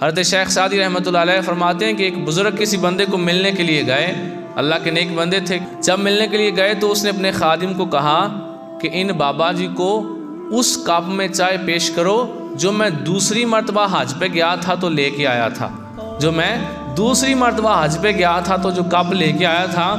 حضرت شیخ سعدی رحمۃ اللہ علیہ فرماتے ہیں کہ ایک بزرگ کسی بندے کو ملنے کے لیے گئے، اللہ کے نیک بندے تھے، جب ملنے کے لیے گئے تو اس نے اپنے خادم کو کہا کہ ان بابا جی کو اس کپ میں چائے پیش کرو جو میں دوسری مرتبہ حج پہ گیا تھا تو لے کے آیا تھا، جو میں دوسری مرتبہ حج پہ گیا تھا تو جو کپ لے کے آیا تھا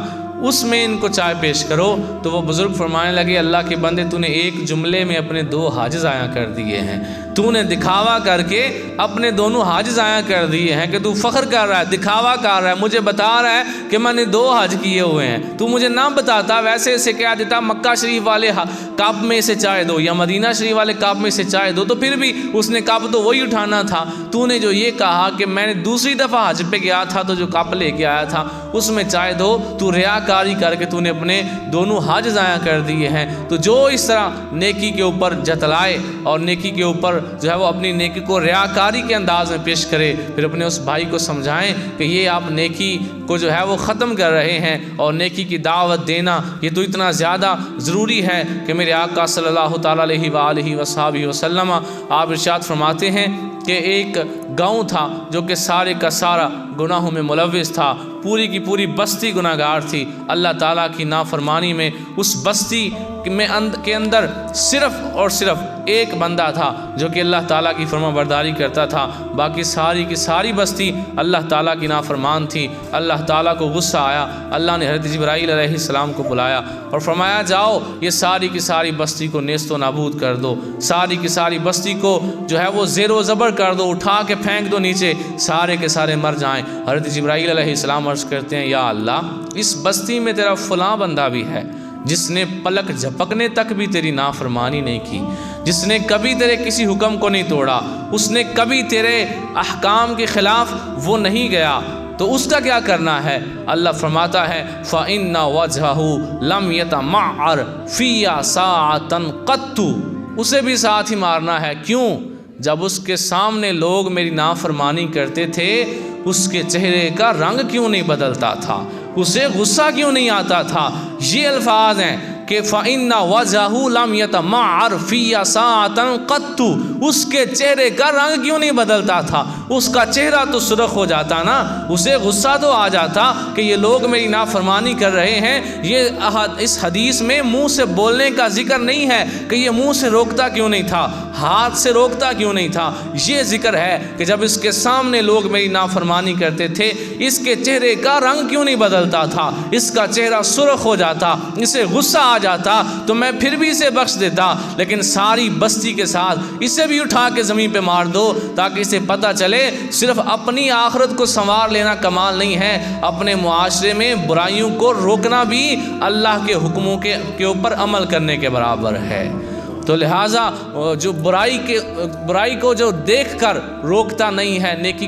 اس میں ان کو چائے پیش کرو۔ تو وہ بزرگ فرمانے لگے اللہ کے بندے تو نے ایک جملے میں اپنے 2 حج ضائع کر دیے ہیں، تو نے دکھاوا کر کے اپنے دونوں حج ضائع کر دیے ہیں کہ تو فخر کر رہا ہے، دکھاوا کر رہا ہے، مجھے بتا رہا ہے کہ میں نے 2 حج کیے ہوئے ہیں، تو مجھے نہ بتاتا ویسے اسے کہہ دیتا مکہ شریف والے کپ میں سے چائے دو یا مدینہ شریف والے کپ میں سے چائے دو، تو پھر بھی اس نے کپ تو وہی اٹھانا تھا۔ تو نے جو یہ کہا کہ میں نے دوسری دفعہ حج پہ گیا تھا تو جو کپ لے کے آیا تھا اس میں چائے دو، تو ریاکاری کر کے تو نے اپنے دونوں حج ضائع کر دیے ہیں۔ تو جو اس طرح نیکی کے اوپر جتلائے اور نیکی کے اوپر جو ہے وہ اپنی نیکی کو ریاکاری کے انداز میں پیش کرے، پھر اپنے اس بھائی کو سمجھائیں کہ یہ آپ نیکی کو جو ہے وہ ختم کر رہے ہیں اور نیکی کی دعوت دینا یہ تو اتنا زیادہ ضروری ہے کہ میرے آقا صلی اللہ تعالیٰ علیہ وآلہ وصحبہ وسلم آپ ارشاد فرماتے ہیں کہ ایک گاؤں تھا جو کہ سارے کا سارا گناہوں میں ملوث تھا، پوری کی پوری بستی گناہ گار تھی، اللہ تعالیٰ کی نافرمانی میں اس بستی کے اندر صرف اور صرف ایک بندہ تھا جو کہ اللہ تعالیٰ کی فرما برداری کرتا تھا، باقی ساری کی ساری بستی اللہ تعالیٰ کی نافرمان تھی۔ اللہ تعالیٰ کو غصہ آیا، اللہ نے حضرت جبرائیل علیہ السلام کو بلایا اور فرمایا جاؤ یہ ساری کی ساری بستی کو نیست و نابود کر دو، ساری کی ساری بستی کو جو ہے وہ زیر و زبر کر دو، اٹھا کے پھینک دو نیچے، سارے کے سارے مر جائیں۔ حضرت جبرائیل علیہ السلام عرض کرتے ہیں یا اللہ اس بستی میں تیرا فلاں بندہ بھی ہے جس نے پلک جھپکنے تک بھی تیری نافرمانی نہیں کی، جس نے کبھی تیرے کسی حکم کو نہیں توڑا، اس نے کبھی تیرے احکام کے خلاف وہ نہیں گیا، تو اس کا کیا کرنا ہے؟ اللہ فرماتا ہے فَإِنَّ وَجْهَهُ لَمْ يَتَمَعَّرْ فِيَّ سَاعَةً قَطُّ، اسے بھی ساتھ ہی مارنا ہے۔ کیوں؟ جب اس کے سامنے لوگ میری نافرمانی کرتے تھے اس کے چہرے کا رنگ کیوں نہیں بدلتا تھا، اسے غصہ کیوں نہیں آتا تھا؟ یہ الفاظ ہیں کہ فَإِنَّ وَجْهَهُ لَمْ يَتَمَعَّرْ فِيَّ سَاعَةً قَطُّ، اس کے چہرے کا رنگ کیوں نہیں بدلتا تھا؟ اس کا چہرہ تو سرخ ہو جاتا نا، اسے غصہ تو آ جاتا کہ یہ لوگ میری نافرمانی کر رہے ہیں۔ یہ اس حدیث میں منہ سے بولنے کا ذکر نہیں ہے کہ یہ منہ سے روکتا کیوں نہیں تھا، ہاتھ سے روکتا کیوں نہیں تھا، یہ ذکر ہے کہ جب اس کے سامنے لوگ میری نافرمانی کرتے تھے اس کے چہرے کا رنگ کیوں نہیں بدلتا تھا، اس کا چہرہ سرخ ہو جاتا، اسے غصہ آ جاتا تو میں پھر بھی اسے بخش دیتا، لیکن ساری بستی کے ساتھ اسے بھی اٹھا کے زمین پہ مار دو تاکہ اسے پتہ چلے صرف اپنی آخرت کو سنوار لینا کمال نہیں ہے، اپنے معاشرے میں برائیوں کو روکنا بھی اللہ کے حکموں کے اوپر عمل کرنے کے برابر ہے۔ تو لہٰذا جو برائی کو جو دیکھ کر روکتا نہیں ہے، نیکی